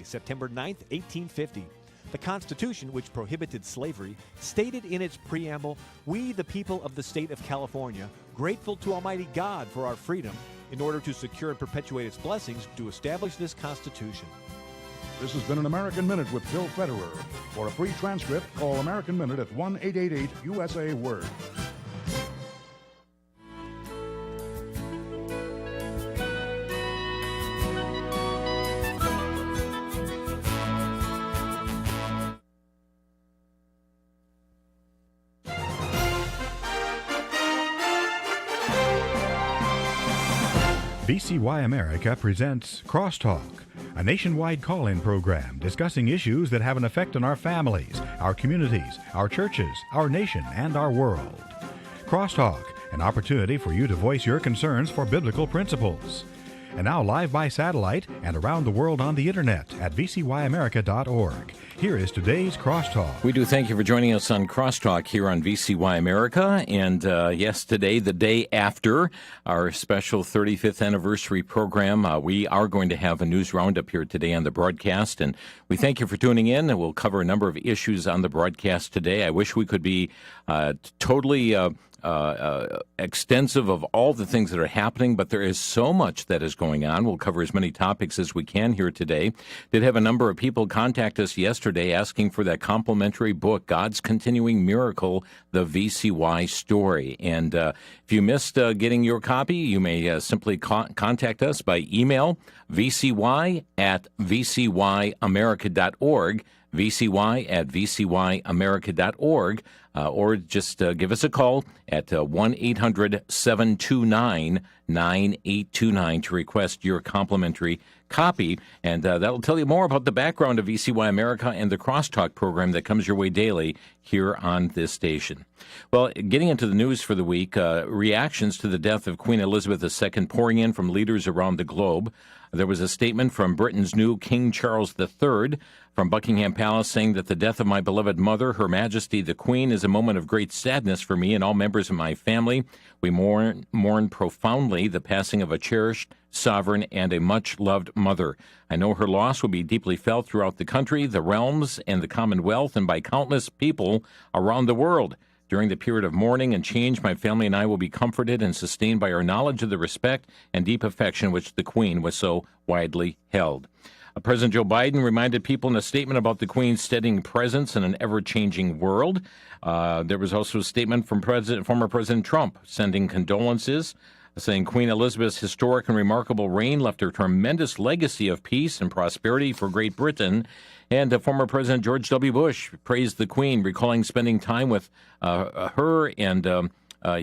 September 9th, 1850. The Constitution, which prohibited slavery, stated in its preamble, "We, the people of the state of California, grateful to Almighty God for our freedom, in order to secure and perpetuate its blessings, do establish this Constitution." This has been an American Minute with Bill Federer. For a free transcript, call American Minute at 1-888-USA-WORD. VCY America presents Crosstalk, a nationwide call-in program discussing issues that have an effect on our families, our communities, our churches, our nation, and our world. Crosstalk, an opportunity for you to voice your concerns for biblical principles. And now live by satellite and around the world on the internet at VCYAmerica.org. Here is today's Crosstalk. We do thank you for joining us on Crosstalk here on VCY America. And yes, today, the day after our special 35th anniversary program, we are going to have a news roundup here today on the broadcast. And we thank you for tuning in. And we'll cover a number of issues on the broadcast today. I wish we could be totally extensive of all the things that are happening, but there is so much that is going on. We'll cover as many topics as we can here today. Did have a number of people contact us yesterday asking for that complimentary book, God's Continuing Miracle, The VCY Story. And if you missed getting your copy, you may simply contact us by email, vcy@vcyamerica.org, vcy@vcyamerica.org, or just give us a call at 1-800-729-9829 to request your complimentary copy. And that'll tell you more about the background of VCY America and the Crosstalk program that comes your way daily here on this station. Well, getting into the news for the week, reactions to the death of Queen Elizabeth II pouring in from leaders around the globe. There was a statement from Britain's new King Charles III from Buckingham Palace saying that the death of my beloved mother, Her Majesty the Queen, is a moment of great sadness for me and all members of my family. We mourn profoundly the passing of a cherished sovereign and a much-loved mother. I know her loss will be deeply felt throughout the country, the realms, and the Commonwealth, and by countless people around the world. During the period of mourning and change, my family and I will be comforted and sustained by our knowledge of the respect and deep affection which the Queen was so widely held. President Joe Biden reminded people in a statement about the Queen's steadying presence in an ever-changing world. There was also a statement from former President Trump sending condolences, saying Queen Elizabeth's historic and remarkable reign left a tremendous legacy of peace and prosperity for Great Britain. And former President George W. Bush praised the Queen, recalling spending time with her and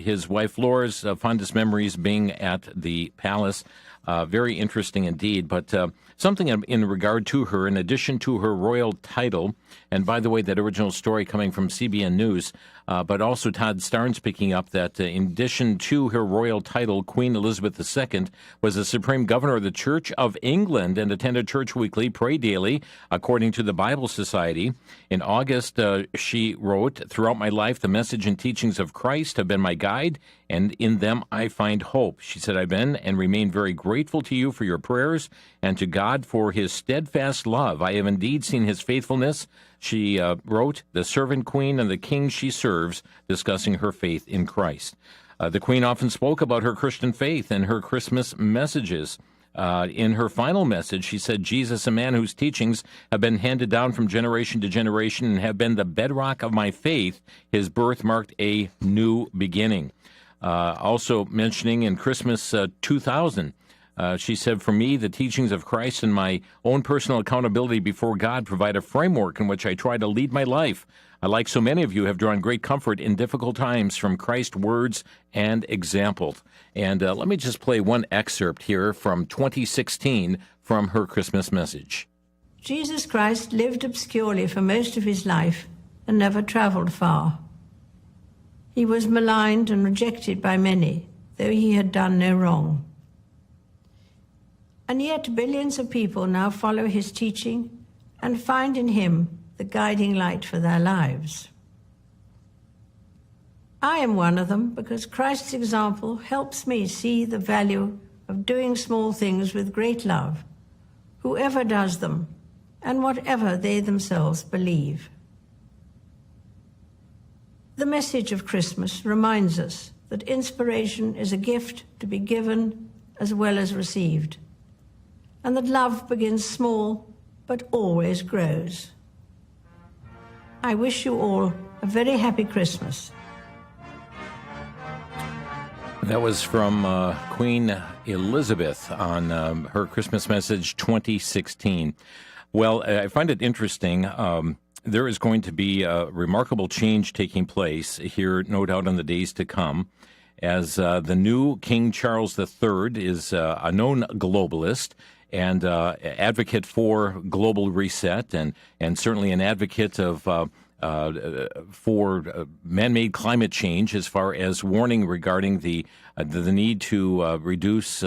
his wife Laura's fondest memories being at the palace. Very interesting indeed. But something in regard to her, in addition to her royal title, and by the way, that original story coming from CBN News, but also Todd Starnes picking up that in addition to her royal title, Queen Elizabeth II was the Supreme Governor of the Church of England and attended church weekly, pray daily, according to the Bible Society. In August, she wrote, "Throughout my life, the message and teachings of Christ have been my guide, and in them I find hope." She said, "I've been and remain very grateful to you for your prayers and to God for his steadfast love. I have indeed seen his faithfulness." She wrote, "The servant queen and the king she serves," discussing her faith in Christ. The Queen often spoke about her Christian faith in her Christmas messages. In her final message, she said, "Jesus, a man whose teachings have been handed down from generation to generation and have been the bedrock of my faith, his birth marked a new beginning." Also mentioning in Christmas 2000, she said, "For me, the teachings of Christ and my own personal accountability before God provide a framework in which I try to lead my life. I, like so many of you, have drawn great comfort in difficult times from Christ's words and examples." And let me just play one excerpt here from 2016 from her Christmas message. Jesus Christ lived obscurely for most of his life and never traveled far. He was maligned and rejected by many, though he had done no wrong. And yet billions of people now follow his teaching and find in him the guiding light for their lives. I am one of them because Christ's example helps me see the value of doing small things with great love. Whoever does them and whatever they themselves believe. The message of Christmas reminds us that inspiration is a gift to be given as well as received, and that love begins small but always grows. I wish you all a very happy Christmas. That was from Queen Elizabeth on her Christmas message 2016. Well, I find it interesting. There is going to be a remarkable change taking place here, no doubt, in the days to come, as the new King Charles III is a known globalist and advocate for global reset, and certainly an advocate of for man-made climate change, as far as warning regarding the need to reduce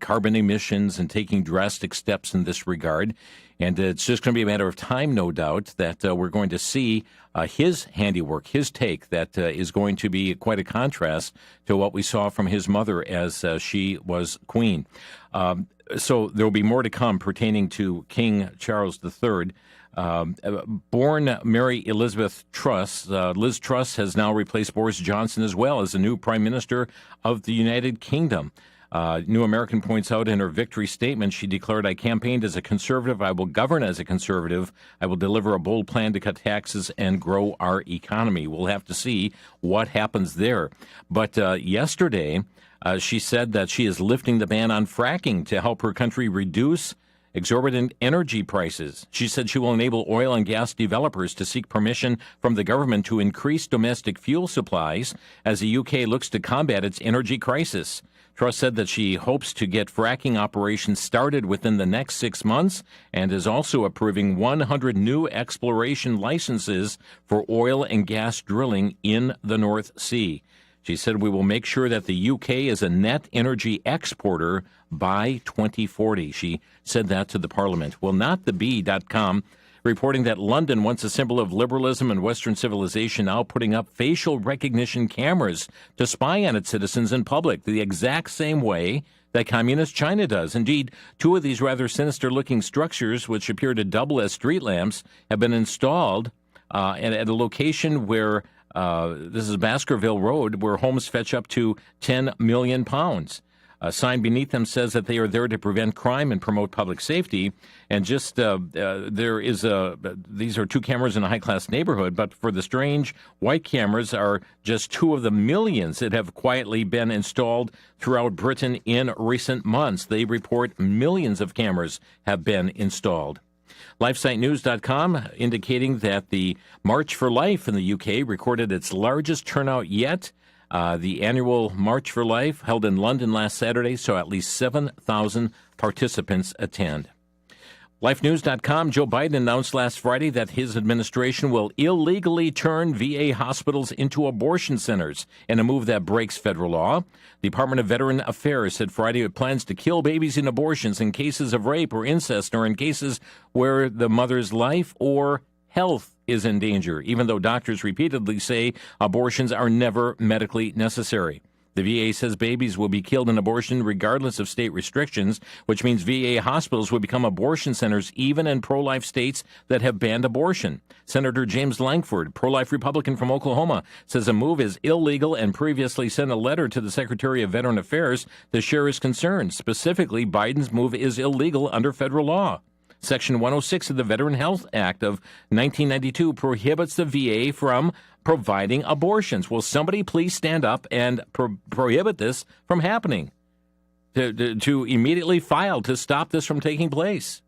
carbon emissions and taking drastic steps in this regard. And it's just going to be a matter of time, no doubt, that we're going to see his handiwork, his take, that is going to be quite a contrast to what we saw from his mother as she was queen. So there will be more to come pertaining to King Charles III. Born Mary Elizabeth Truss, Liz Truss has now replaced Boris Johnson as well as the new Prime Minister of the United Kingdom. New American points out in her victory statement, she declared, "I campaigned as a conservative. I will govern as a conservative. I will deliver a bold plan to cut taxes and grow our economy." We'll have to see what happens there. But yesterday, she said that she is lifting the ban on fracking to help her country reduce exorbitant energy prices. She said she will enable oil and gas developers to seek permission from the government to increase domestic fuel supplies as the UK looks to combat its energy crisis. Truss said that she hopes to get fracking operations started within the next 6 months and is also approving 100 new exploration licenses for oil and gas drilling in the North Sea. She said, "We will make sure that the UK is a net energy exporter by 2040. She said that to the Parliament. Well, not the Bee.com, reporting that London, once a symbol of liberalism and Western civilization, now putting up facial recognition cameras to spy on its citizens in public, the exact same way that communist China does. Indeed, two of these rather sinister-looking structures, which appear to double as street lamps, have been installed at a location where, this is Baskerville Road, where homes fetch up to £10 million. A sign beneath them says that they are there to prevent crime and promote public safety. And just there is these are two cameras in a high-class neighborhood, but for the strange, white cameras are just two of the millions that have quietly been installed throughout Britain in recent months. They report millions of cameras have been installed. LifeSiteNews.com indicating that the March for Life in the UK recorded its largest turnout yet. The annual March for Life held in London last Saturday, so at least 7,000 participants attend. LifeNews.com, Joe Biden announced last Friday that his administration will illegally turn VA hospitals into abortion centers in a move that breaks federal law. The Department of Veteran Affairs said Friday it plans to kill babies in abortions in cases of rape or incest or in cases where the mother's life or health is in danger, even though doctors repeatedly say abortions are never medically necessary. The VA says babies will be killed in abortion regardless of state restrictions, which means VA hospitals will become abortion centers even in pro-life states that have banned abortion. Senator James Lankford, pro-life Republican from Oklahoma, says the move is illegal and previously sent a letter to the Secretary of Veteran Affairs to share his concerns. Specifically, Biden's move is illegal under federal law. Section 106 of the Veteran Health Act of 1992 prohibits the VA from providing abortions. Will somebody please stand up and prohibit this from happening? To immediately file to stop this from taking place.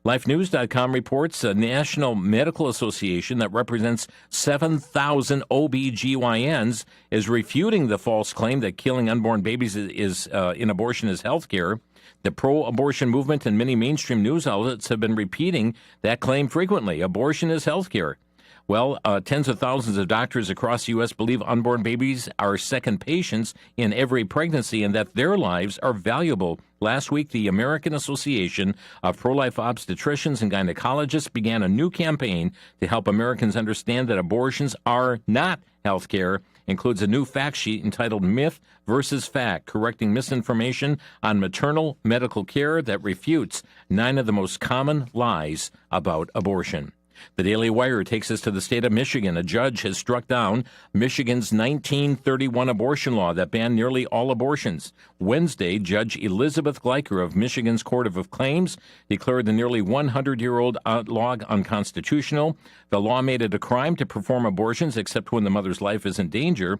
LifeNews.com reports a National Medical Association that represents 7,000 OBGYNs is refuting the false claim that killing unborn babies in abortion is health care. The pro-abortion movement and many mainstream news outlets have been repeating that claim frequently. Abortion is health care. Well, tens of thousands of doctors across the U.S. believe unborn babies are second patients in every pregnancy and that their lives are valuable. Last week, the American Association of Pro-Life Obstetricians and Gynecologists began a new campaign to help Americans understand that abortions are not health care includes a new fact sheet entitled Myth versus Fact, correcting misinformation on maternal medical care that refutes 9 of the most common lies about abortion. The Daily Wire takes us to the state of Michigan. A judge has struck down Michigan's 1931 abortion law that banned nearly all abortions. Wednesday, Judge Elizabeth Gleicher of Michigan's Court of Claims declared the nearly 100-year-old law unconstitutional. The law made it a crime to perform abortions except when the mother's life is in danger.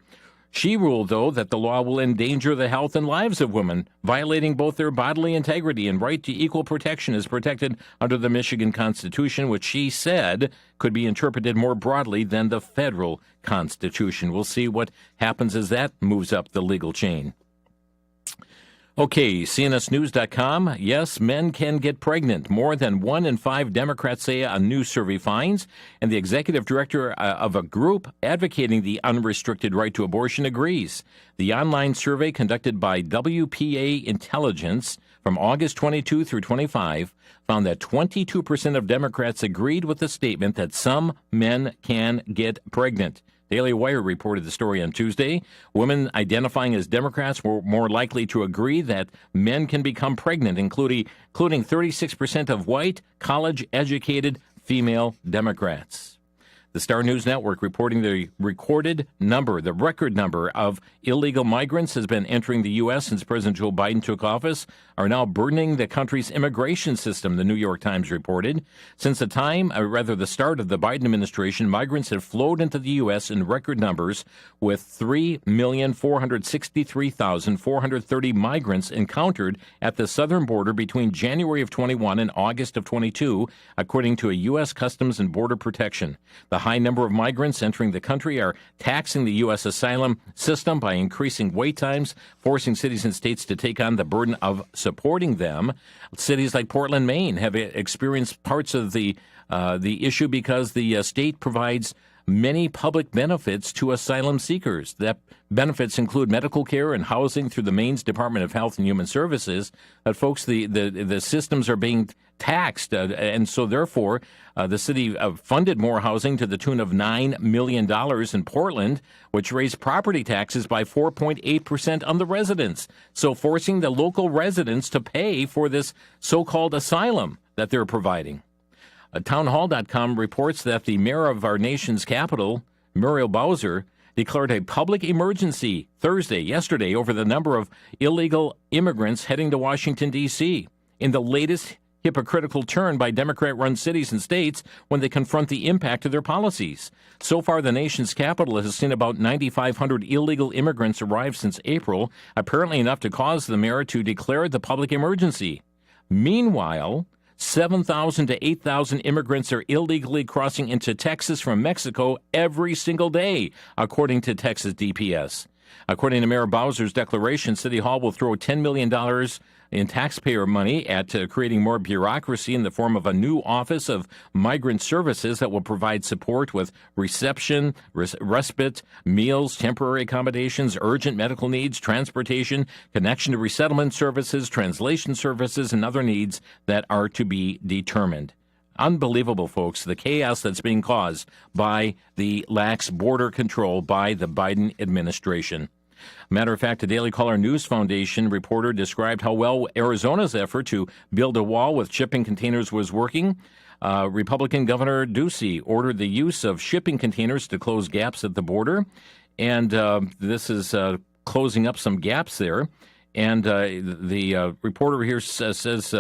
She ruled, though, that the law will endanger the health and lives of women, violating both their bodily integrity and right to equal protection as protected under the Michigan Constitution, which she said could be interpreted more broadly than the federal Constitution. We'll see what happens as that moves up the legal chain. Okay, CNSnews.com. Yes, men can get pregnant. More than 1 in 5 Democrats say a new survey finds. And the executive director of a group advocating the unrestricted right to abortion agrees. The online survey conducted by WPA Intelligence from August 22 through 25 found that 22% of Democrats agreed with the statement that some men can get pregnant. Daily Wire reported the story on Tuesday. Women identifying as Democrats were more likely to agree that men can become pregnant, including 36% of white, college-educated female Democrats. The Star News Network reporting the record number of illegal migrants has been entering the U.S. since President Joe Biden took office, are now burdening the country's immigration system, the New York Times reported. Since the start of the Biden administration, migrants have flowed into the U.S. in record numbers, with 3,463,430 migrants encountered at the southern border between January of 21 and August of 22, according to a U.S. Customs and Border Protection. The high number of migrants entering the country are taxing the U.S. asylum system by increasing wait times, forcing cities and states to take on the burden of supporting them. Cities like Portland, Maine have experienced parts of the issue because the state provides many public benefits to asylum seekers. That benefits include medical care and housing through the Maine's Department of Health and Human Services. But folks, the systems are being taxed, and so therefore the city funded more housing to the tune of $9 million in Portland, which raised property taxes by 4.8% on the residents, so forcing the local residents to pay for this so-called asylum that they're providing. Townhall.com reports that the mayor of our nation's capital, Muriel Bowser, declared a public emergency yesterday, over the number of illegal immigrants heading to Washington, D.C., in the latest hypocritical turn by Democrat-run cities and states when they confront the impact of their policies. So far, the nation's capital has seen about 9,500 illegal immigrants arrive since April, apparently enough to cause the mayor to declare the public emergency. Meanwhile, 7,000 to 8,000 immigrants are illegally crossing into Texas from Mexico every single day, according to Texas DPS. According to Mayor Bowser's declaration, City Hall will throw $10 million in taxpayer money at creating more bureaucracy in the form of a new Office of Migrant Services that will provide support with reception, respite, meals, temporary accommodations, urgent medical needs, transportation, connection to resettlement services, translation services, and other needs that are to be determined. Unbelievable, folks, the chaos that's being caused by the lax border control by the Biden administration. Matter of fact, a Daily Caller News Foundation reporter described how well Arizona's effort to build a wall with shipping containers was working. Republican Governor Ducey ordered the use of shipping containers to close gaps at the border, and this is closing up some gaps there. And the reporter here says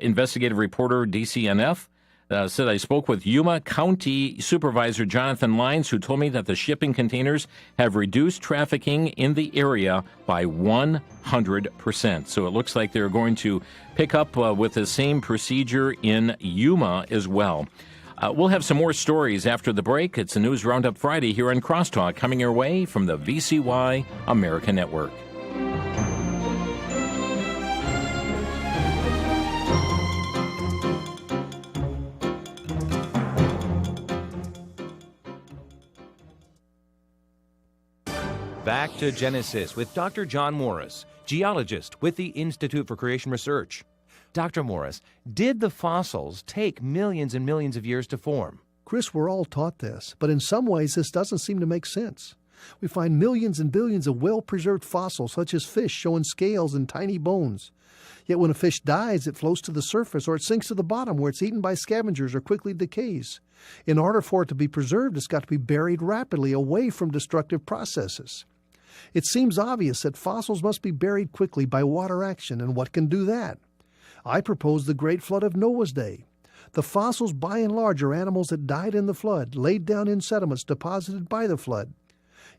investigative reporter DCNF said, I spoke with Yuma County Supervisor Jonathan Lyons, who told me that the shipping containers have reduced trafficking in the area by 100%. So it looks like they're going to pick up with the same procedure in Yuma as well. We'll have some more stories after the break. It's a News Roundup Friday here on Crosstalk, coming your way from the VCY America Network. Back to Genesis with Dr. John Morris, geologist with the Institute for Creation Research. Dr. Morris, did the fossils take millions and millions of years to form? Chris, we're all taught this, but in some ways this doesn't seem to make sense. We find millions and billions of well-preserved fossils, such as fish showing scales and tiny bones. Yet when a fish dies, it floats to the surface or it sinks to the bottom where it's eaten by scavengers or quickly decays. In order for it to be preserved, it's got to be buried rapidly away from destructive processes. It seems obvious that fossils must be buried quickly by water action, and what can do that? I propose the Great Flood of Noah's Day. The fossils, by and large, are animals that died in the flood, laid down in sediments deposited by the flood.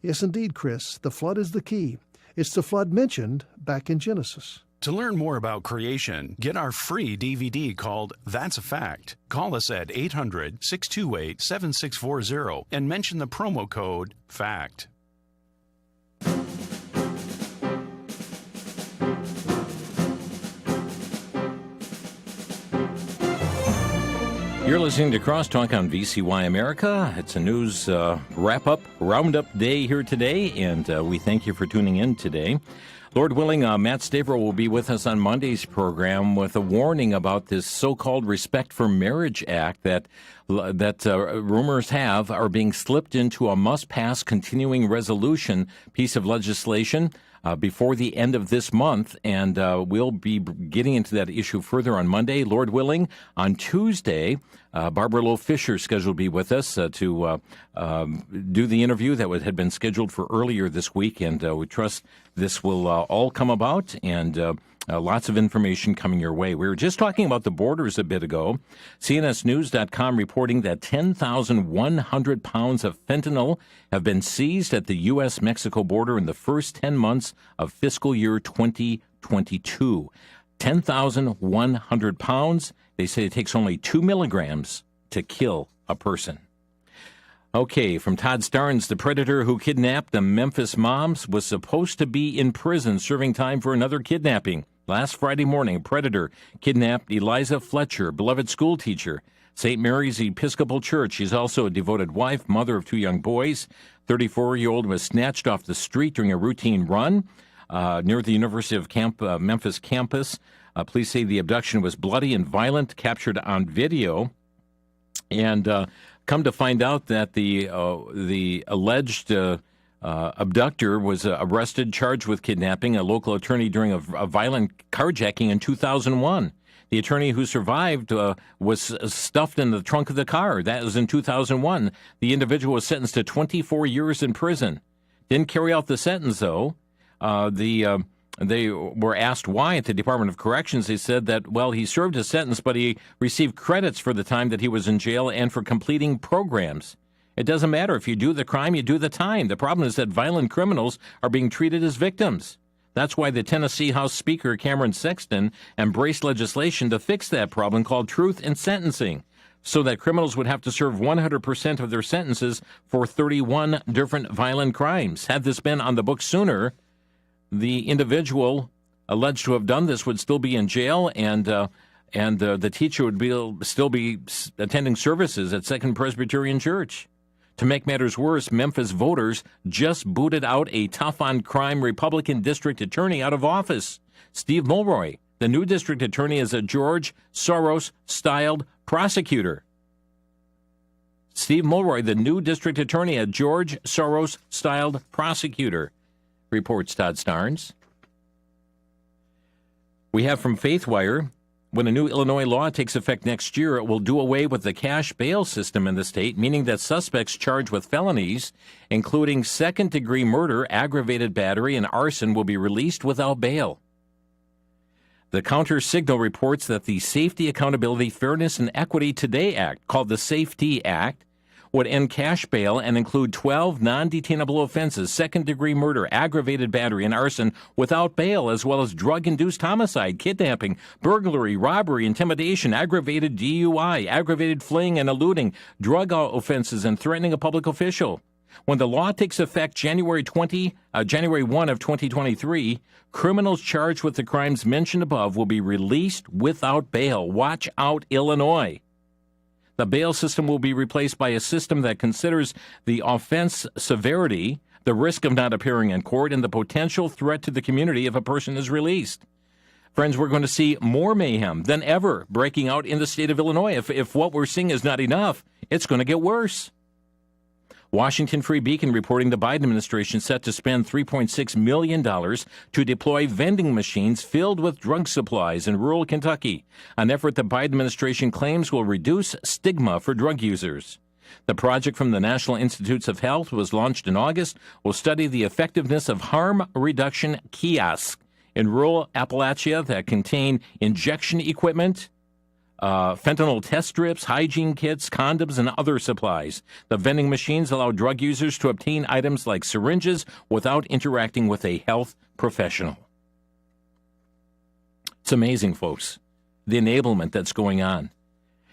Yes, indeed, Chris, the flood is the key. It's the flood mentioned back in Genesis. To learn more about creation, get our free DVD called That's a Fact. Call us at 800-628-7640 and mention the promo code FACT. You're listening to Crosstalk on VCY America. It's a news wrap-up, roundup day here today, and we thank you for tuning in today. Lord willing, Matt Stavro will be with us on Monday's program with a warning about this so-called Respect for Marriage Act that rumors have are being slipped into a must-pass continuing resolution piece of legislation before the end of this month, and we'll be getting into that issue further on Monday. Lord willing, on Tuesday, Barbara Lowe Fisher scheduled to be with us to do the interview that had been scheduled for earlier this week, and we trust this will all come about, and lots of information coming your way. We were just talking about the borders a bit ago. CNSNews.com reporting that 10,100 pounds of fentanyl have been seized at the U.S.-Mexico border in the first 10 months of fiscal year 2022. 10,100 pounds. They say it takes only 2 milligrams to kill a person. Okay, from Todd Starnes, the predator who kidnapped the Memphis moms was supposed to be in prison serving time for another kidnapping. Last Friday morning, a predator kidnapped Eliza Fletcher, beloved schoolteacher, St. Mary's Episcopal Church. She's also a devoted wife, mother of 2 young boys. 34-year-old was snatched off the street during a routine run near the University of Memphis campus. Police say the abduction was bloody and violent, captured on video. And come to find out that the alleged abductor was arrested, charged with kidnapping a local attorney during a violent carjacking in 2001. The attorney who survived was stuffed in the trunk of the car. That was in 2001. The individual was sentenced to 24 years in prison. Didn't carry out the sentence, though. They were asked why at the Department of Corrections. They said that, well, he served his sentence, but he received credits for the time that he was in jail and for completing programs. It doesn't matter. If you do the crime, you do the time. The problem is that violent criminals are being treated as victims. That's why the Tennessee House Speaker, Cameron Sexton, embraced legislation to fix that problem called truth in sentencing, so that criminals would have to serve 100% of their sentences for 31 different violent crimes. Had this been on the books sooner, the individual alleged to have done this would still be in jail, and the teacher would still be attending services at Second Presbyterian Church. To make matters worse, Memphis voters just booted out a tough-on-crime Republican district attorney out of office. Steve Mulroy, the new district attorney, is a George Soros-styled prosecutor. Steve Mulroy, the new district attorney, a George Soros-styled prosecutor, reports Todd Starnes. We have from FaithWire, when a new Illinois law takes effect next year, it will do away with the cash bail system in the state, meaning that suspects charged with felonies, including second-degree murder, aggravated battery, and arson, will be released without bail. The Counter-Signal reports that the Safety, Accountability, Fairness, and Equity Today Act, called the SAFE-T Act, would end cash bail and include 12 non-detainable offenses, second-degree murder, aggravated battery, and arson without bail, as well as drug-induced homicide, kidnapping, burglary, robbery, intimidation, aggravated DUI, aggravated fleeing and eluding, drug offenses, and threatening a public official. When the law takes effect January 1 of 2023, criminals charged with the crimes mentioned above will be released without bail. Watch out, Illinois. The bail system will be replaced by a system that considers the offense severity, the risk of not appearing in court, and the potential threat to the community if a person is released. Friends, we're going to see more mayhem than ever breaking out in the state of Illinois. If what we're seeing is not enough, it's going to get worse. Washington Free Beacon reporting the Biden administration set to spend $3.6 million to deploy vending machines filled with drug supplies in rural Kentucky, an effort the Biden administration claims will reduce stigma for drug users. The project from the National Institutes of Health was launched in August, will study the effectiveness of harm reduction kiosks in rural Appalachia that contain injection equipment, fentanyl test strips, hygiene kits, condoms, and other supplies. The vending machines allow drug users to obtain items like syringes without interacting with a health professional. It's amazing, folks, the enablement that's going on.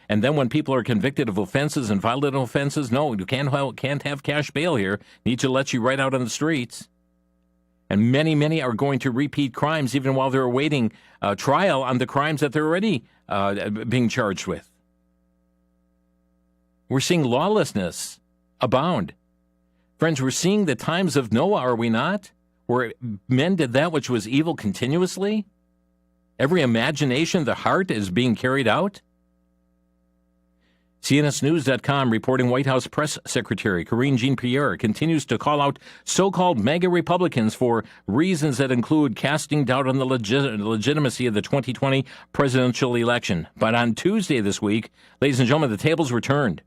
And then when people are convicted of offenses and violent offenses, no, you can't have cash bail here. Need to let you right out on the streets. And many are going to repeat crimes even while they're awaiting trial on the crimes that they're already being charged with. We're seeing lawlessness abound. Friends, we're seeing the times of Noah, are we not? Where men did that which was evil continuously? Every imagination of the heart is being carried out? CNSNews.com reporting White House Press Secretary Karine Jean-Pierre continues to call out so-called MAGA Republicans for reasons that include casting doubt on the legitimacy of the 2020 presidential election. But on Tuesday this week, ladies and gentlemen, the tables were turned.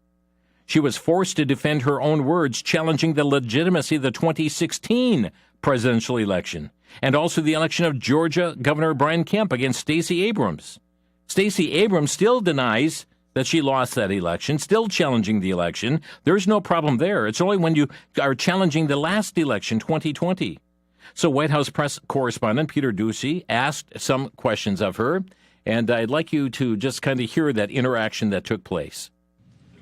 She was forced to defend her own words, challenging the legitimacy of the 2016 presidential election and also the election of Georgia Governor Brian Kemp against Stacey Abrams. Stacey Abrams still denies that she lost that election, still challenging the election. There's no problem there. It's only when you are challenging the last election, 2020. So White House press correspondent Peter Doocy asked some questions of her, and I'd like you to just kind of hear that interaction that took place.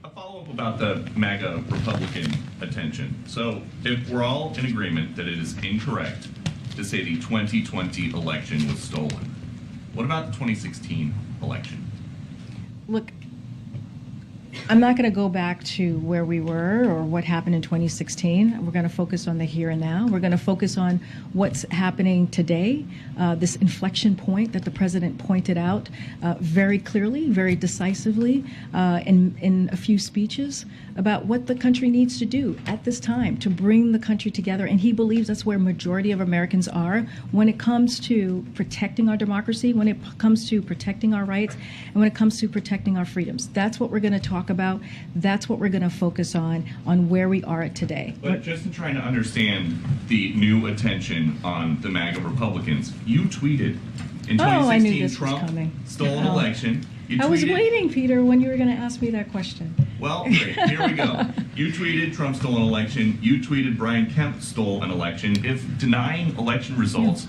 A follow-up about the MAGA Republican attention. So if we're all in agreement that it is incorrect to say the 2020 election was stolen, what about the 2016 election? Look, I'm not going to go back to where we were or what happened in 2016. We're going to focus on the here and now. We're going to focus on what's happening today, this inflection point that the president pointed out very clearly, very decisively in a few speeches about what the country needs to do at this time to bring the country together. And he believes that's where majority of Americans are when it comes to protecting our democracy, when it comes to protecting our rights, and when it comes to protecting our freedoms. That's what we're going to talk about. That's what we're going to focus on where we are at today. But just in trying to understand the new attention on the MAGA Republicans, you tweeted in 2016 Trump stole an election. I was waiting, Peter, when you were going to ask me that question. Well, great. Here we go. You tweeted Trump stole an election. You tweeted Brian Kemp stole an election. If denying election results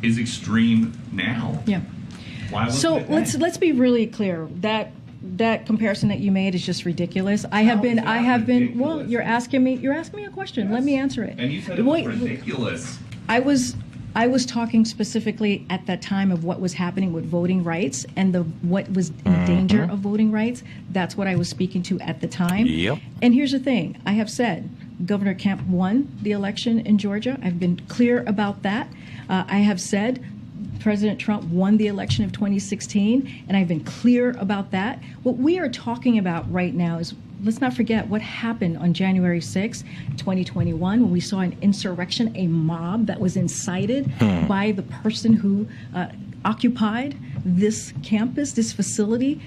is extreme now, why wasn't it then? let's be really clear. That comparison that you made is just ridiculous. I have been. Well, you're asking me a question. Yes. Let me answer it. And you said it was ridiculous. I was talking specifically at that time of what was happening with voting rights and what was in danger of voting rights. That's what I was speaking to at the time. Yep. And here's the thing. I have said Governor Kemp won the election in Georgia. I've been clear about that. I have said President Trump won the election of 2016, and I've been clear about that. What we are talking about right now is, let's not forget what happened on January 6, 2021, when we saw an insurrection, a mob that was incited by the person who occupied this campus, this facility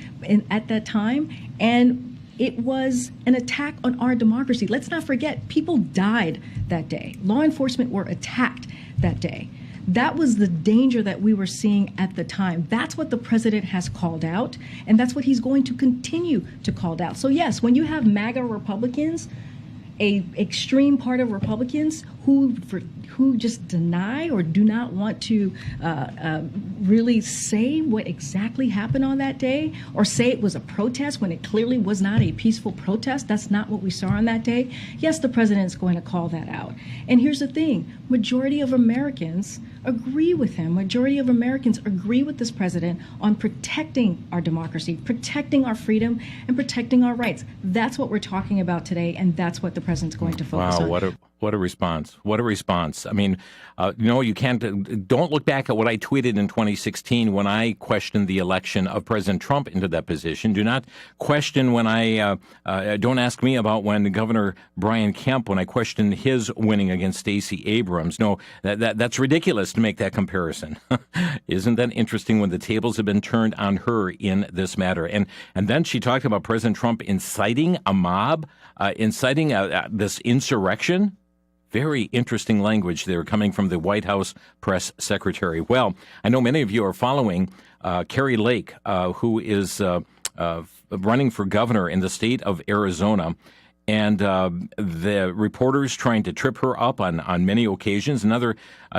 at that time. And it was an attack on our democracy. Let's not forget, people died that day. Law enforcement were attacked that day. That was the danger that we were seeing at the time. That's what the president has called out, and that's what he's going to continue to call out. So yes, when you have MAGA Republicans, a extreme part of Republicans who just deny or do not want to really say what exactly happened on that day, or say it was a protest when it clearly was not a peaceful protest. That's not what we saw on that day. Yes, the president is going to call that out. And here's the thing. Majority of Americans agree with him. Majority of Americans agree with this president on protecting our democracy, protecting our freedom, and protecting our rights. That's what we're talking about today, and that's what the president's going to focus on. Wow, What a response. What a response. I mean, you can't, don't look back at what I tweeted in 2016 when I questioned the election of President Trump into that position. Do not question when don't ask me about when Governor Brian Kemp, when I questioned his winning against Stacey Abrams. No, that's ridiculous to make that comparison. Isn't that interesting when the tables have been turned on her in this matter? And then she talked about President Trump inciting a mob, inciting this insurrection. Very interesting language there coming from the White House press secretary. Well, I know many of you are following Kari Lake, who is running for governor in the state of Arizona. And the reporters trying to trip her up on many occasions. Another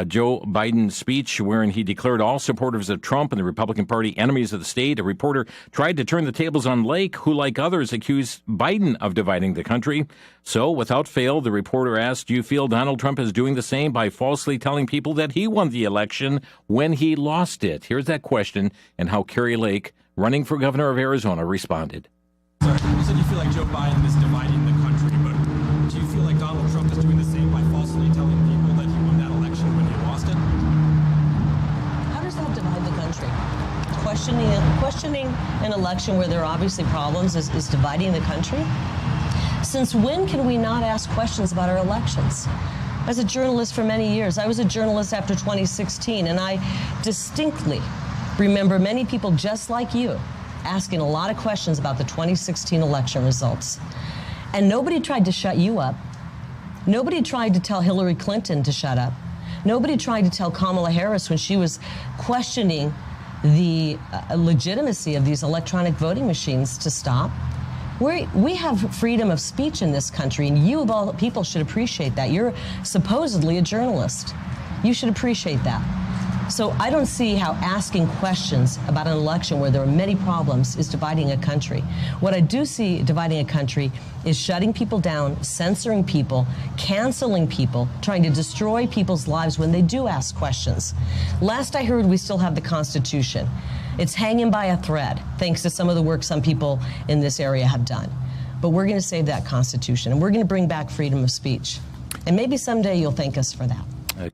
Joe Biden speech wherein he declared all supporters of Trump and the Republican Party enemies of the state. A reporter tried to turn the tables on Lake, who, like others, accused Biden of dividing the country. So, without fail, the reporter asked, do you feel Donald Trump is doing the same by falsely telling people that he won the election when he lost it? Here's that question and how Kari Lake, running for governor of Arizona, responded. Sorry, you said you feel like Joe Biden is dividing the country, but do you feel like Donald Trump is doing the same by falsely telling people that he won that election when he lost it? How does that divide the country? Questioning an election where there are obviously problems is dividing the country? Since when can we not ask questions about our elections? As a journalist for many years, I was a journalist after 2016, and I distinctly remember many people just like you asking a lot of questions about the 2016 election results. And nobody tried to shut you up. Nobody tried to tell Hillary Clinton to shut up. Nobody tried to tell Kamala Harris when she was questioning the legitimacy of these electronic voting machines to stop. We have freedom of speech in this country, and you of all people should appreciate that. You're supposedly a journalist. You should appreciate that. So I don't see how asking questions about an election where there are many problems is dividing a country. What I do see dividing a country is shutting people down, censoring people, canceling people, trying to destroy people's lives when they do ask questions. Last I heard, we still have the Constitution. It's hanging by a thread, thanks to some of the work some people in this area have done. But we're going to save that Constitution, and we're going to bring back freedom of speech. And maybe someday you'll thank us for that.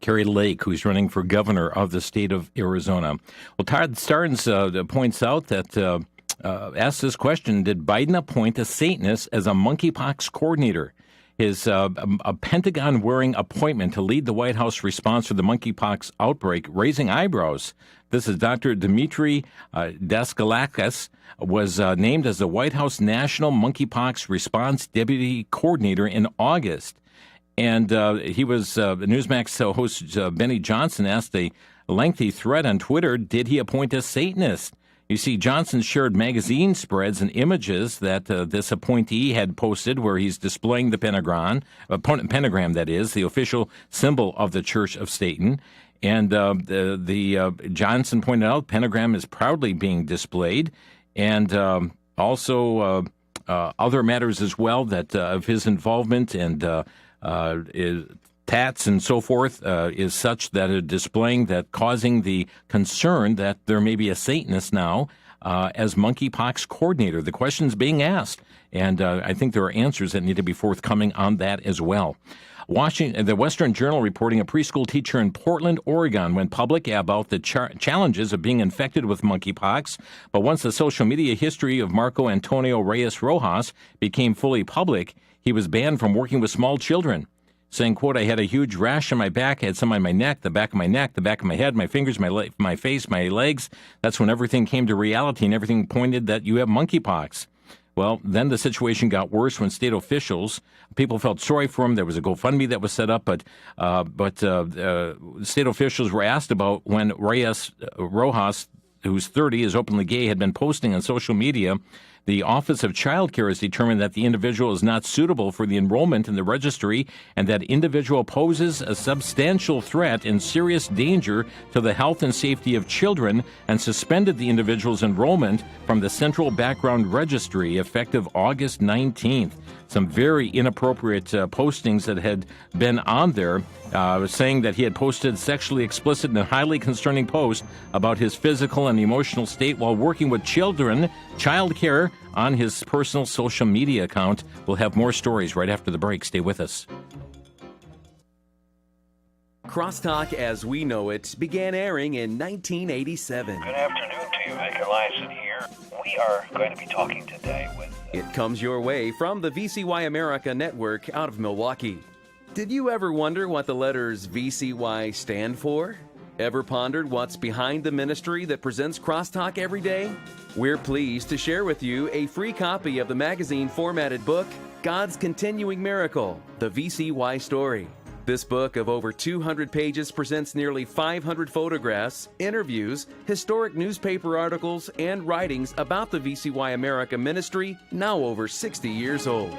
Kari Lake, who's running for governor of the state of Arizona. Well, Todd Starnes points out that, asks this question, did Biden appoint a Satanist as a monkeypox coordinator? His a Pentagon-wearing appointment to lead the White House response to the monkeypox outbreak, raising eyebrows. This is Dr. Dmitry Daskalakis, was named as the White House National Monkeypox Response Deputy Coordinator in August. And he was, Newsmax host Benny Johnson asked a lengthy thread on Twitter, did he appoint a Satanist? You see, Johnson shared magazine spreads and images that this appointee had posted where he's displaying the pentagram, that is, the official symbol of the Church of Satan. And Johnson pointed out, pentagram is proudly being displayed. And also other matters as well that of his involvement and tats and so forth is such that are displaying that causing the concern that there may be a Satanist now as monkeypox coordinator. The question's being asked, and I think there are answers that need to be forthcoming on that as well. The Western Journal reporting a preschool teacher in Portland, Oregon, went public about the challenges of being infected with monkeypox. But once the social media history of Marco Antonio Reyes Rojas became fully public, he was banned from working with small children, saying, quote, I had a huge rash on my back, I had some on my neck, the back of my neck, the back of my head, my fingers, my face, my legs. That's when everything came to reality and everything pointed that you have monkeypox. Well, then the situation got worse when state officials, people felt sorry for him. There was a GoFundMe that was set up, but state officials were asked about when Reyes Rojas, who's 30, is openly gay, had been posting on social media. The Office of Child Care has determined that the individual is not suitable for the enrollment in the registry and that individual poses a substantial threat and serious danger to the health and safety of children and suspended the individual's enrollment from the Central Background Registry effective August 19th. Some very inappropriate postings that had been on there saying that he had posted sexually explicit and highly concerning posts about his physical and emotional state while working with children, child care, on his personal social media account. We'll have more stories right after the break. Stay with us. Crosstalk as we know it began airing in 1987. Good afternoon to you. Vic Eliason here. We are going to be talking today with... It comes your way from the VCY America network out of Milwaukee. Did you ever wonder what the letters VCY stand for? Ever pondered what's behind the ministry that presents Crosstalk every day? We're pleased to share with you a free copy of the magazine formatted book, God's Continuing Miracle, The VCY Story. This book of over 200 pages presents nearly 500 photographs, interviews, historic newspaper articles, and writings about the VCY America ministry, now over 60 years old.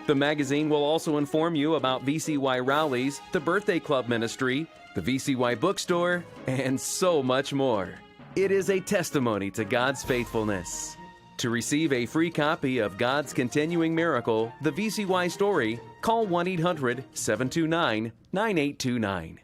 The magazine will also inform you about VCY rallies, the Birthday Club ministry, the VCY bookstore, and so much more. It is a testimony to God's faithfulness. To receive a free copy of God's Continuing Miracle, The VCY Story, call 1-800-729-9829.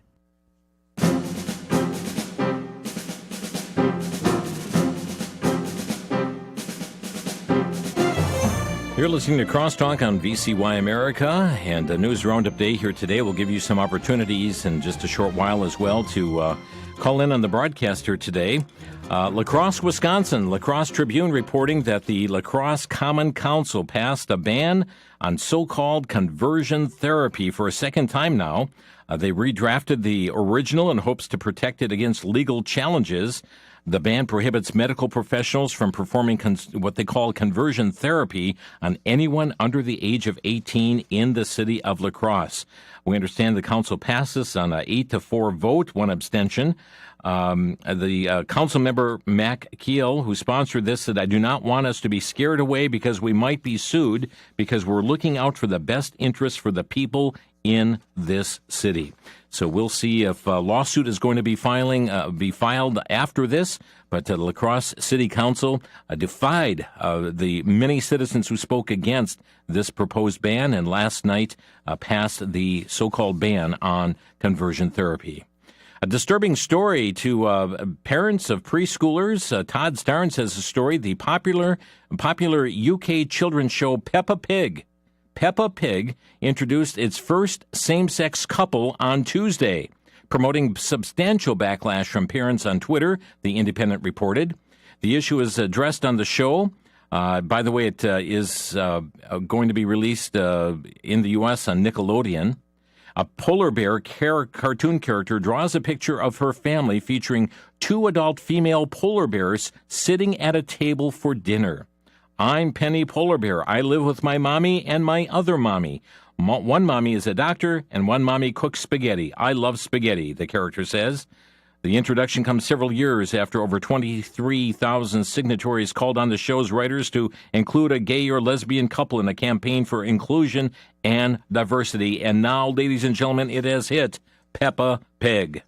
You're listening to Crosstalk on VCY America, and a News Roundup Day here today will give you some opportunities in just a short while as well to call in on the broadcast here today. La Crosse, Wisconsin. La Crosse Tribune reporting that the La Crosse Common Council passed a ban on so-called conversion therapy for a second time now. They redrafted the original in hopes to protect it against legal challenges. The ban prohibits medical professionals from performing what they call conversion therapy on anyone under the age of 18 in the city of La Crosse. We understand the council passed this on an 8-4 vote, one abstention. The council member, Mac Keel, who sponsored this, said, "I do not want us to be scared away because we might be sued because we're looking out for the best interests for the people in this city." So we'll see if a lawsuit is going to be filed after this. But the La Crosse City Council defied the many citizens who spoke against this proposed ban, and last night passed the so-called ban on conversion therapy. A disturbing story to parents of preschoolers. Todd Starnes has a story. The popular UK children's show Peppa Pig introduced its first same-sex couple on Tuesday, promoting substantial backlash from parents on Twitter, The Independent reported. The issue is addressed on the show. By the way, it is going to be released in the U.S. on Nickelodeon. A polar bear cartoon character draws a picture of her family featuring 2 adult female polar bears sitting at a table for dinner. "I'm Penny Polar Bear. I live with my mommy and my other mommy. One mommy is a doctor and one mommy cooks spaghetti. I love spaghetti," the character says. The introduction comes several years after over 23,000 signatories called on the show's writers to include a gay or lesbian couple in a campaign for inclusion and diversity. And now, ladies and gentlemen, it has hit Peppa Pig.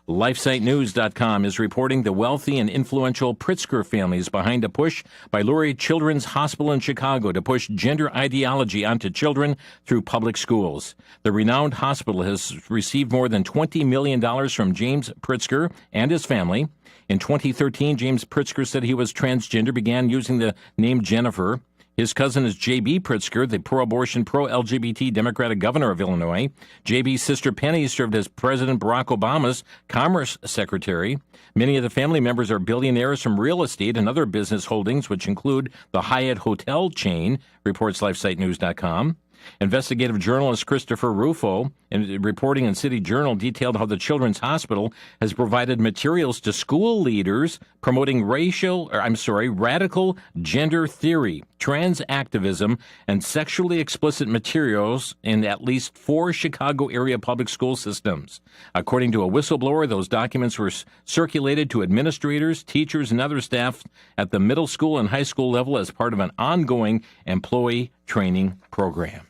LifeSiteNews.com is reporting the wealthy and influential Pritzker family is behind a push by Lurie Children's Hospital in Chicago to push gender ideology onto children through public schools. The renowned hospital has received more than $20 million from James Pritzker and his family. In 2013, James Pritzker said he was transgender, began using the name Jennifer. His cousin is J.B. Pritzker, the pro-abortion, pro-LGBT Democratic governor of Illinois. J.B.'s sister Penny served as President Barack Obama's Commerce Secretary. Many of the family members are billionaires from real estate and other business holdings, which include the Hyatt hotel chain, reports LifeSiteNews.com. Investigative journalist Christopher Rufo, reporting in City Journal, detailed how the Children's Hospital has provided materials to school leaders promoting radical gender theory, trans activism, and sexually explicit materials in at least 4 Chicago area public school systems. According to a whistleblower, those documents were circulated to administrators, teachers, and other staff at the middle school and high school level as part of an ongoing employee training program.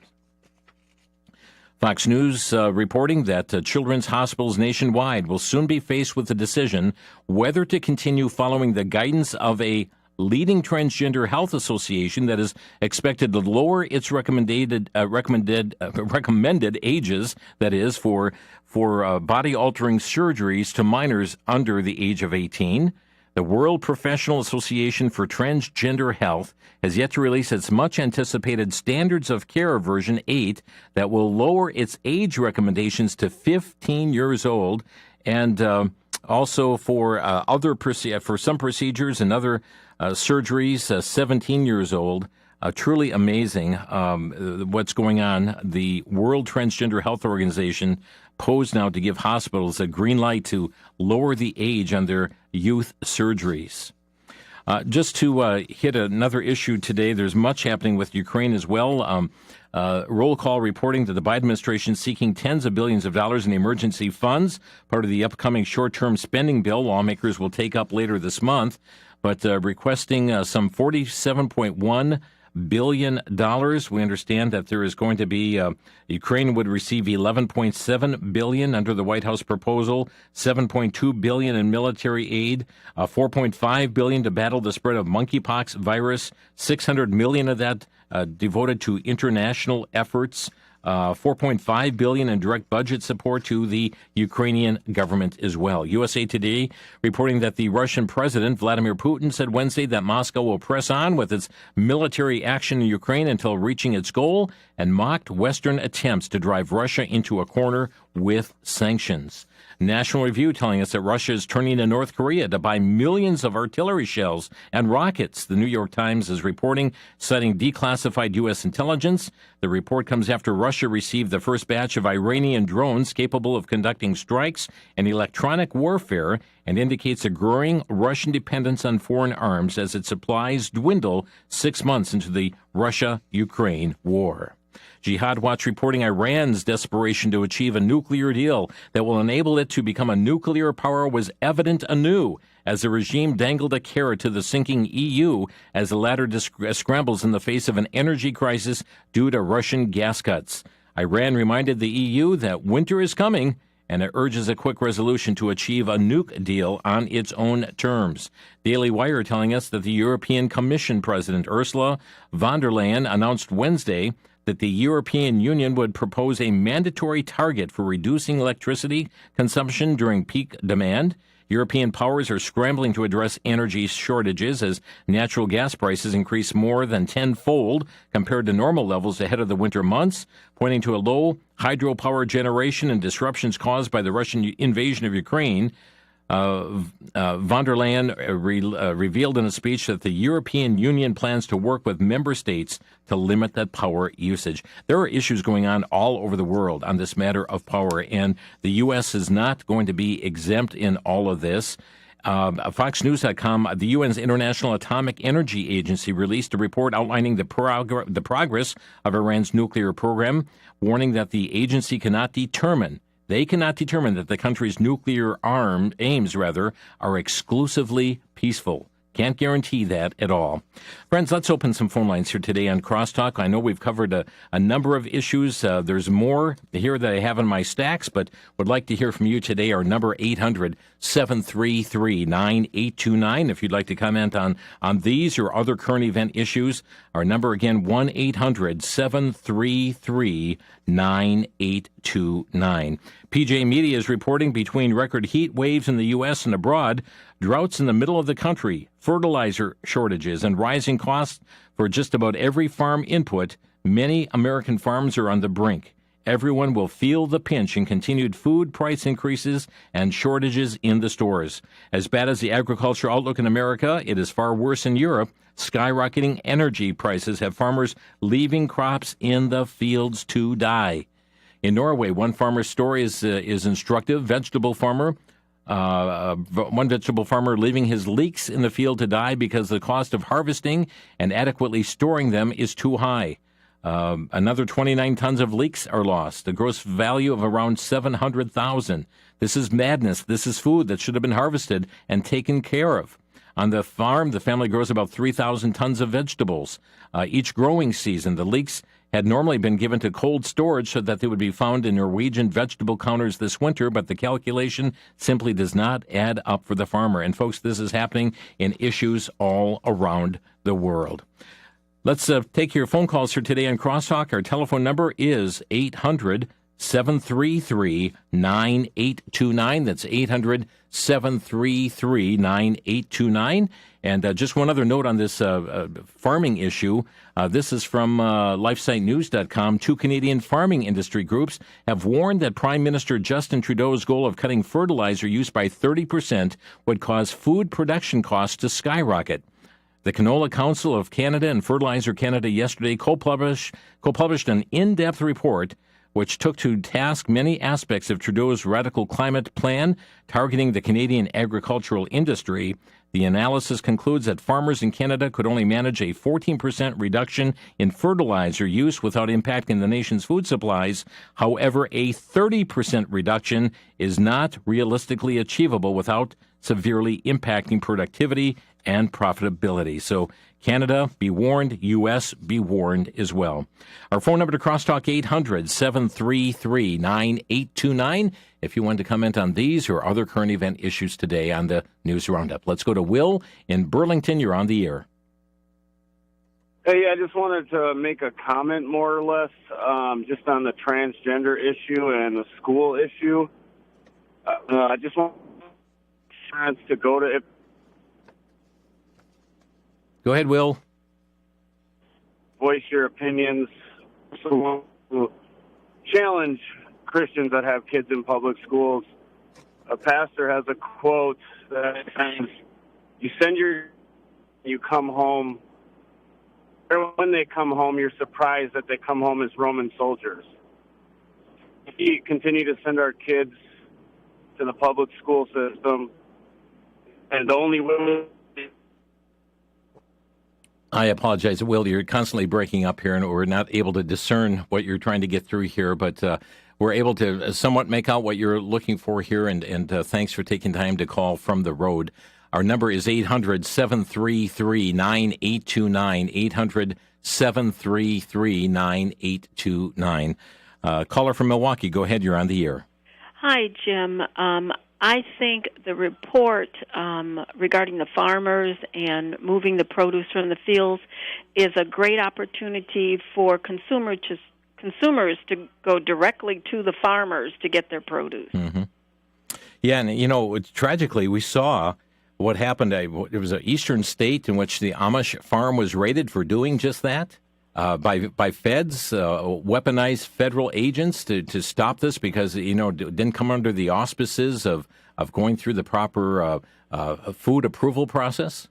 Fox News reporting that children's hospitals nationwide will soon be faced with the decision whether to continue following the guidance of a leading transgender health association that is expected to lower its recommended ages, that is, for body-altering surgeries to minors under the age of 18. The World Professional Association for Transgender Health has yet to release its much-anticipated Standards of Care version 8 that will lower its age recommendations to 15 years old, and also for for some procedures and other surgeries, 17 years old. Truly amazing what's going on. The World Transgender Health Organization posed now to give hospitals a green light to lower the age on their youth surgeries. Just to hit another issue today, there's much happening with Ukraine as well. Roll call reporting that the Biden administration is seeking tens of billions of dollars in emergency funds, part of the upcoming short-term spending bill lawmakers will take up later this month, but requesting some $47.1 billion. We understand that there is going to be Ukraine would receive $11.7 billion under the White House proposal, $7.2 billion in military aid, $4.5 billion to battle the spread of monkeypox virus, $600 million of that devoted to international efforts. $4.5 billion in direct budget support to the Ukrainian government as well. USA Today reporting that the Russian President Vladimir Putin said Wednesday that Moscow will press on with its military action in Ukraine until reaching its goal, and mocked Western attempts to drive Russia into a corner with sanctions. National Review telling us that Russia is turning to North Korea to buy millions of artillery shells and rockets. The New York Times is reporting, citing declassified U.S. intelligence. The report comes after Russia received the first batch of Iranian drones capable of conducting strikes and electronic warfare, and indicates a growing Russian dependence on foreign arms as its supplies dwindle 6 months into the Russia-Ukraine war. Jihad Watch reporting Iran's desperation to achieve a nuclear deal that will enable it to become a nuclear power was evident anew as the regime dangled a carrot to the sinking EU as the latter scrambles in the face of an energy crisis due to Russian gas cuts. Iran reminded the EU that winter is coming, and it urges a quick resolution to achieve a nuke deal on its own terms. Daily Wire telling us that the European Commission President Ursula von der Leyen announced Wednesday that the European Union would propose a mandatory target for reducing electricity consumption during peak demand. European powers are scrambling to address energy shortages as natural gas prices increase more than tenfold compared to normal levels ahead of the winter months, pointing to a low hydropower generation and disruptions caused by the Russian invasion of Ukraine. Von der Leyen revealed in a speech that the European Union plans to work with member states to limit that power usage. There are issues going on all over the world on this matter of power, and the U.S. is not going to be exempt in all of this. FoxNews.com, the UN's International Atomic Energy Agency released a report outlining the progress of Iran's nuclear program, warning that the agency cannot determine that the country's nuclear aims are exclusively peaceful. Can't guarantee that at all. Friends, let's open some phone lines here today on Crosstalk. I know we've covered a number of issues. There's more here that I have in my stacks, but would like to hear from you today. Our number 800-733-9829. If you'd like to comment on these or other current event issues, our number again, 1-800-733-9829. PJ Media is reporting between record heat waves in the U.S. and abroad, droughts in the middle of the country, fertilizer shortages, and rising costs for just about every farm input, many American farms are on the brink. Everyone will feel the pinch in continued food price increases and shortages in the stores. As bad as the agriculture outlook in America, it is far worse in Europe. Skyrocketing energy prices have farmers leaving crops in the fields to die. In Norway, one farmer's story is instructive. One vegetable farmer leaving his leeks in the field to die because the cost of harvesting and adequately storing them is too high. Another 29 tons of leeks are lost, a gross value of around $700,000. This is madness. This is food that should have been harvested and taken care of. On the farm, the family grows about 3,000 tons of vegetables. Each growing season, the leeks had normally been given to cold storage so that they would be found in Norwegian vegetable counters this winter, but the calculation simply does not add up for the farmer. And folks, this is happening in issues all around the world. Let's take your phone calls here today on Crosstalk. Our telephone number is 800 800-733-9829. That's 800-733-9829. And just one other note on this farming issue. This is from LifeSiteNews.com. Two Canadian farming industry groups have warned that Prime Minister Justin Trudeau's goal of cutting fertilizer use by 30% would cause food production costs to skyrocket. The Canola Council of Canada and Fertilizer Canada yesterday co-published an in-depth report which took to task many aspects of Trudeau's radical climate plan targeting the Canadian agricultural industry. The analysis concludes that farmers in Canada could only manage a 14% reduction in fertilizer use without impacting the nation's food supplies. However, a 30% reduction is not realistically achievable without severely impacting productivity and profitability. So Canada, be warned. U.S., be warned as well. Our phone number to Crosstalk, 800-733-9829. If you want to comment on these or other current event issues today on the News Roundup. Let's go to Will in Burlington. You're on the air. Hey, I just wanted to make a comment more or less just on the transgender issue and the school issue. I just want parents to go to it. Go ahead, Will. Voice your opinions. So challenge Christians that have kids in public schools. A pastor has a quote that says, you come home, when they come home, you're surprised that they come home as Roman soldiers. We continue to send our kids to the public school system, and the only way... I apologize, Will. You're constantly breaking up here, and we're not able to discern what you're trying to get through here, but we're able to somewhat make out what you're looking for here, and thanks for taking time to call from the road. Our number is 800-733-9829, 800-733-9829. Caller from Milwaukee, go ahead, you're on the air. Hi, Jim. I think the report regarding the farmers and moving the produce from the fields is a great opportunity for consumers to go directly to the farmers to get their produce. Mm-hmm. Yeah, and tragically, we saw what happened. It was an eastern state in which the Amish farm was raided for doing just that. By feds, weaponized federal agents to stop this because, it didn't come under the auspices of going through the proper food approval process.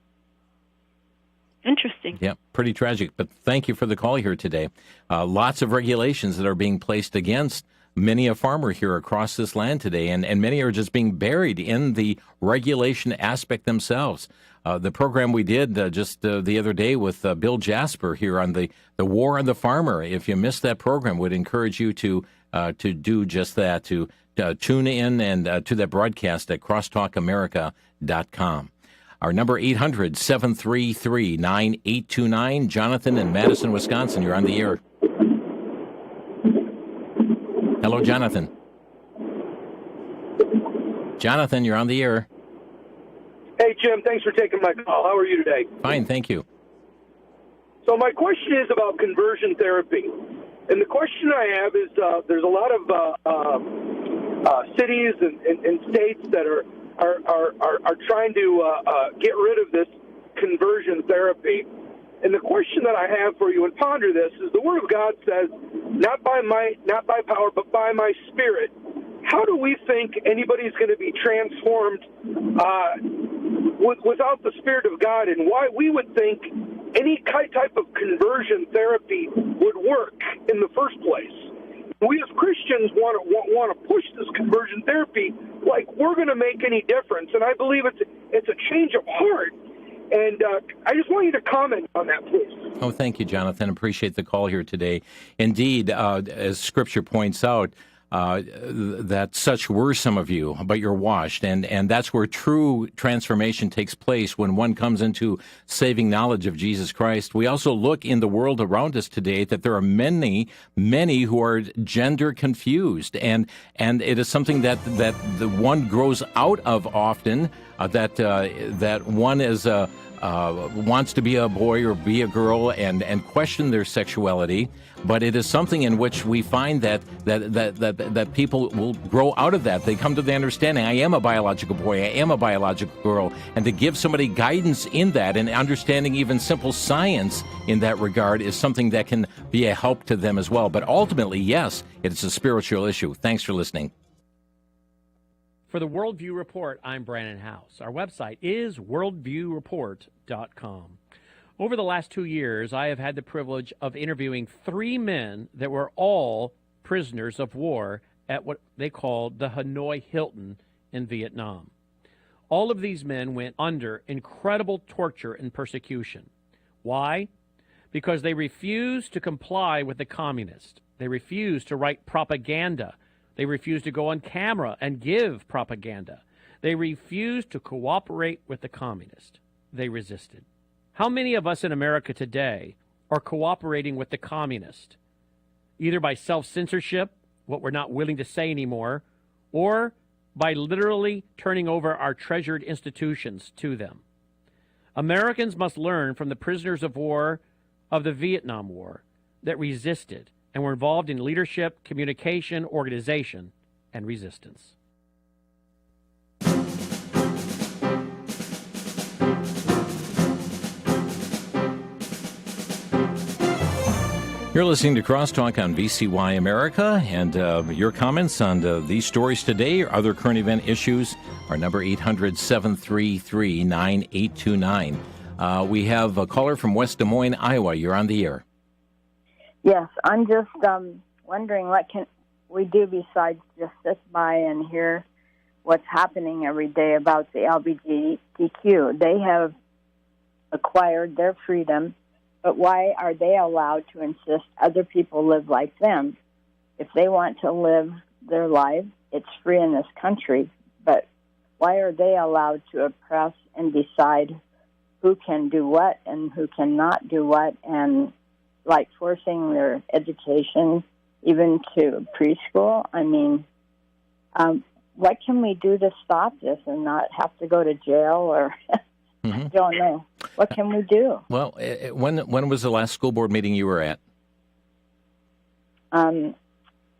Interesting. Yeah, pretty tragic. But thank you for the call here today. Lots of regulations that are being placed against many a farmer here across this land today, and many are just being buried in the regulation aspect themselves. The program we did just the other day with Bill Jasper here on the War on the Farmer. If you missed that program, would encourage you to do just that, to tune in and to that broadcast at crosstalkamerica.com. Our number 800-733-9829. Jonathan in Madison, Wisconsin, you're on the air. Hello, Jonathan. Jonathan, you're on the air. Hey, Jim, thanks for taking my call. How are you today? Fine, thank you. So my question is about conversion therapy. And the question I have is there's a lot of cities and states that are trying to get rid of this conversion therapy. And the question that I have for you, and ponder this, is the Word of God says, not by might, not by power, but by my Spirit. How do we think anybody's going to be transformed without the Spirit of God, and why we would think any type of conversion therapy would work in the first place? We as Christians want to push this conversion therapy like we're going to make any difference, and I believe it's a change of heart. And I just want you to comment on that, please. Oh, thank you, Jonathan. Appreciate the call here today. Indeed, as Scripture points out, that such were some of you, but you're washed. And that's where true transformation takes place, when one comes into saving knowledge of Jesus Christ. We also look in the world around us today that there are many who are gender confused. And it is something that the one grows out of often, that one is wants to be a boy or be a girl and question their sexuality, but it is something in which we find that people will grow out of that. They come to the understanding, I am a biological boy, I am a biological girl, and to give somebody guidance in that and understanding even simple science in that regard is something that can be a help to them as well. But ultimately, yes, it's a spiritual issue. Thanks for listening. For the Worldview Report, I'm Brandon House. Our website is worldviewreport.com. Over the last 2 years, I have had the privilege of interviewing 3 men that were all prisoners of war at what they called the Hanoi Hilton in Vietnam. All of these men went under incredible torture and persecution. Why? Because they refused to comply with the communists. They refused to write propaganda. They refused to go on camera and give propaganda. They refused to cooperate with the communists. They resisted. How many of us in America today are cooperating with the communists, either by self-censorship, what we're not willing to say anymore, or by literally turning over our treasured institutions to them? Americans must learn from the prisoners of war of the Vietnam War that resisted and were involved in leadership, communication, organization, and resistance. You're listening to Crosstalk on VCY America, and your comments on these stories today or other current event issues are number 800-733-9829. We have a caller from West Des Moines, Iowa. You're on the air. Yes, I'm just wondering what can we do besides just sit by and hear what's happening every day about the LGBTQ. They have acquired their freedom, but why are they allowed to insist other people live like them? If they want to live their life, it's free in this country, but why are they allowed to oppress and decide who can do what and who cannot do what, and like forcing their education even to preschool? I mean, what can we do to stop this and not have to go to jail or I don't know. What can we do? Well, when was the last school board meeting you were at? At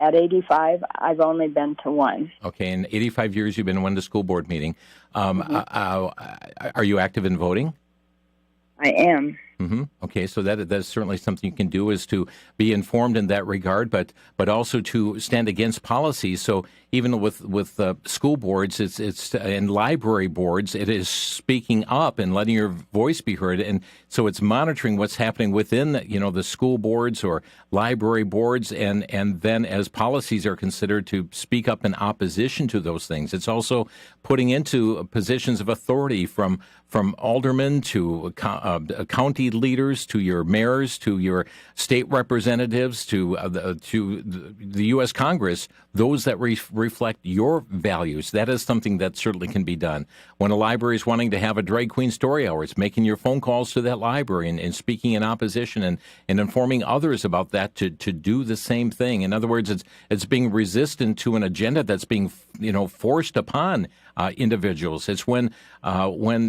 85, I've only been to one. Okay, in 85 years you've been to one school board meeting. Are you active in voting? I am. Mm-hmm. Okay, so that's certainly something you can do, is to be informed in that regard, but also to stand against policies. So even with school boards, it's and library boards, it is speaking up and letting your voice be heard, and so it's monitoring what's happening within the school boards or library boards, and then as policies are considered, to speak up in opposition to those things. It's also putting into positions of authority from aldermen to county leaders, to your mayors, to your state representatives, to the U.S. Congress, those that reflect your values. That is something that certainly can be done. When a library is wanting to have a drag queen story hour, it's making your phone calls to that library and speaking in opposition and informing others about that to do the same thing. In other words, it's being resistant to an agenda that's being forced upon individuals. It's when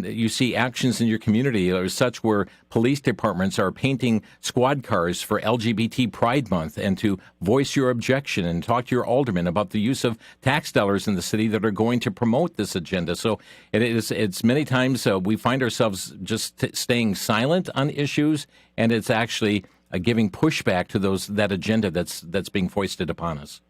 you see actions in your community or such where police departments are painting squad cars for LGBT Pride Month, and to voice your objection and talk to your alderman about the use of tax dollars in the city that are going to promote this agenda. So it's many times we find ourselves just staying silent on issues, and it's actually giving pushback to that agenda that's being foisted upon us.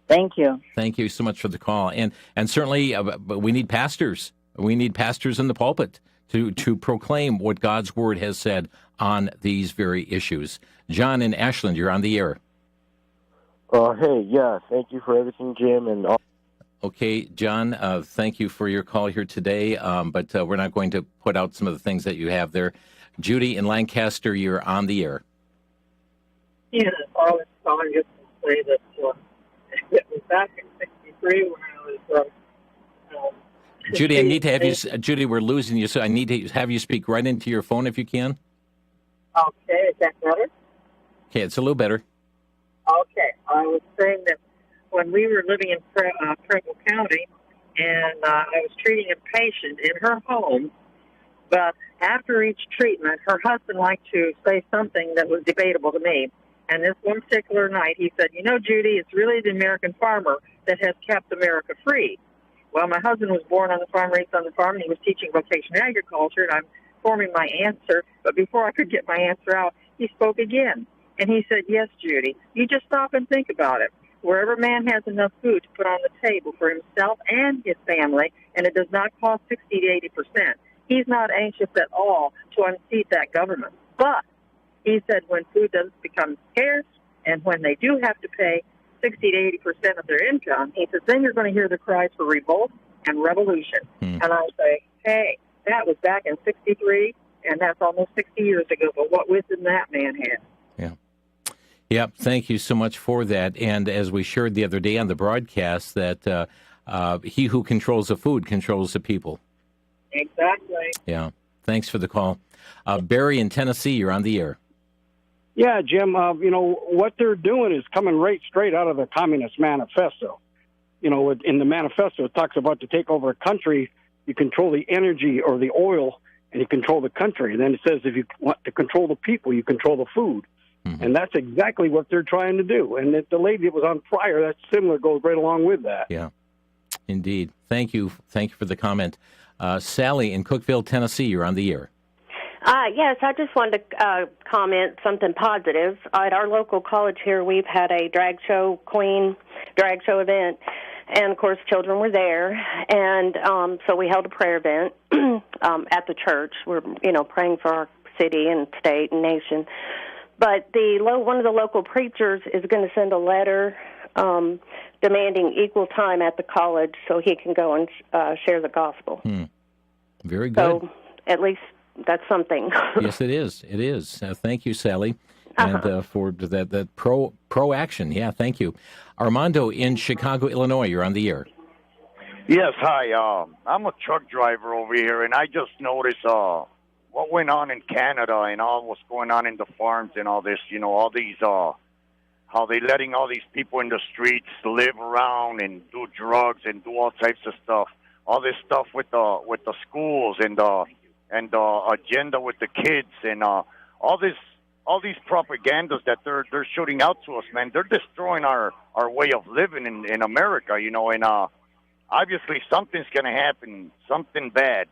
Thank you. Thank you so much for the call. And certainly we need pastors. We need pastors in the pulpit to proclaim what God's word has said on these very issues. John in Ashland, you're on the air. Hey, yeah, thank you for everything, Jim. And Okay, John, thank you for your call here today, but we're not going to put out some of the things that you have there. Judy in Lancaster, you're on the air. Yeah, I was calling just to say that it was back in '63 when I was. Judy, I need to have you. Judy, we're losing you, so I need to have you speak right into your phone if you can. Okay, is that better? Okay, it's a little better. Okay, I was saying that when we were living in Preble County, and I was treating a patient in her home, But after each treatment, her husband liked to say something that was debatable to me. And this one particular night, he said, "You know, Judy, it's really the American farmer that has kept America free." Well, my husband was born on the farm, raised on the farm, and he was teaching vocational agriculture, and I'm forming my answer. But before I could get my answer out, he spoke again. And he said, "Yes, Judy, you just stop and think about it. Wherever man has enough food to put on the table for himself and his family, and it does not cost 60 to 80%, he's not anxious at all to unseat that government. But," he said, "when food does become scarce and when they do have to pay 60 to 80% of their income," he says, "then you're going to hear the cries for revolt and revolution." And I say, hey, that was back in 63, and that's almost 60 years ago, but what wisdom that man had. Yep, thank you so much for that. And as we shared the other day on the broadcast, that he who controls the food controls the people. Exactly. Yeah, thanks for the call. Barry in Tennessee, you're on the air. Yeah, Jim, what they're doing is coming right straight out of the Communist Manifesto. In the manifesto, it talks about to take over a country, you control the energy or the oil, and you control the country. And then it says if you want to control the people, you control the food. And that's exactly what they're trying to do. And the lady that was on prior, that's similar, goes right along with that. Yeah, indeed. Thank you for the comment. Sally in Cookeville, Tennessee, you're on the air. Yes, I just wanted to comment something positive. At our local college here, we've had a drag show event, and of course, children were there, and so we held a prayer event at the church. We're praying for our city and state and nation. But one of the local preachers is going to send a letter demanding equal time at the college so he can go and share the gospel. Very good. So at least that's something. Yes, it is. It is. Thank you, Sally, and for that pro action. Yeah, thank you. Armando in Chicago, Illinois, you're on the air. Yes, hi. I'm a truck driver over here, and I just noticed what went on in Canada and all what's going on in the farms and all this, all these, how they letting all these people in the streets live around and do drugs and do all types of stuff. All this stuff with the schools and the agenda with the kids and all these propagandas that they're shooting out to us, man. They're destroying our way of living in America, and obviously something's going to happen, something bad.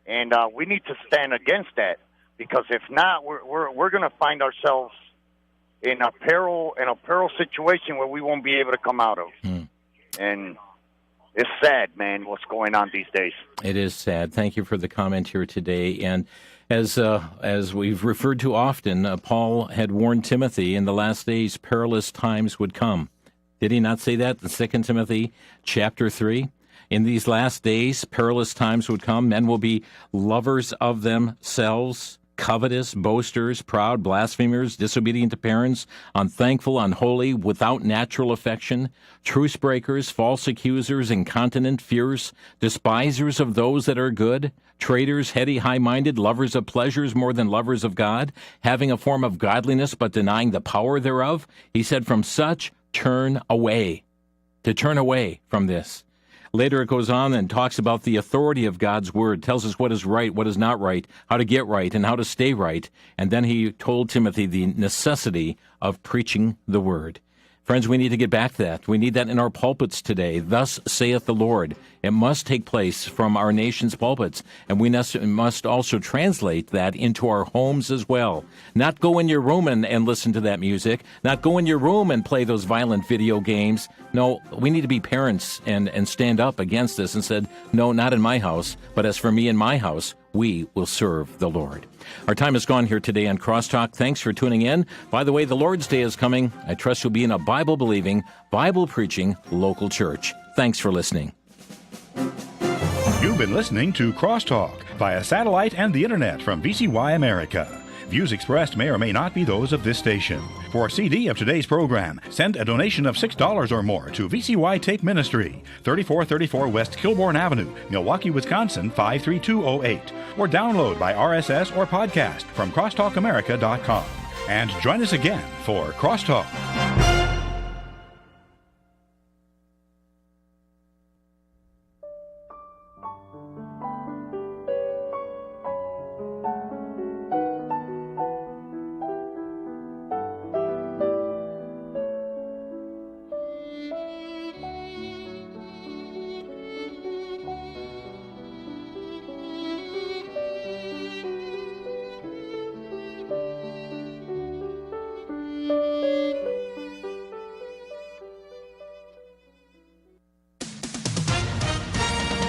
And we need to stand against that, because if not, we're going to find ourselves in a peril situation where we won't be able to come out of. And it's sad, man, what's going on these days. It is sad. Thank you for the comment here today. And as we've referred to often, Paul had warned Timothy in the last days perilous times would come. Did he not say that in 2 Timothy chapter 3? In these last days, perilous times would come. Men will be lovers of themselves, covetous, boasters, proud, blasphemers, disobedient to parents, unthankful, unholy, without natural affection, truce breakers, false accusers, incontinent, fierce, despisers of those that are good, traitors, heady, high-minded, lovers of pleasures more than lovers of God, having a form of godliness but denying the power thereof. He said, from such turn away. To turn away from this. Later it goes on and talks about the authority of God's word, tells us what is right, what is not right, how to get right, and how to stay right. And then he told Timothy the necessity of preaching the word. Friends, we need to get back to that. We need that in our pulpits today. Thus saith the Lord. It must take place from our nation's pulpits, and we must also translate that into our homes as well. Not go in your room and listen to that music, not go in your room and play those violent video games. No, we need to be parents and stand up against this and said, no, not in my house, but as for me and my house, we will serve the Lord. Our time is gone here today on Crosstalk. Thanks for tuning in. By the way, the Lord's Day is coming. I trust you'll be in a Bible-believing, Bible-preaching local church. Thanks for listening. You've been listening to Crosstalk via satellite and the internet from VCY America. Views expressed may or may not be those of this station. For a CD of today's program, send a donation of $6 or more to VCY Tape Ministry, 3434 West Kilbourne Avenue, Milwaukee, Wisconsin, 53208, or download by RSS or podcast from crosstalkamerica.com. And join us again for Crosstalk.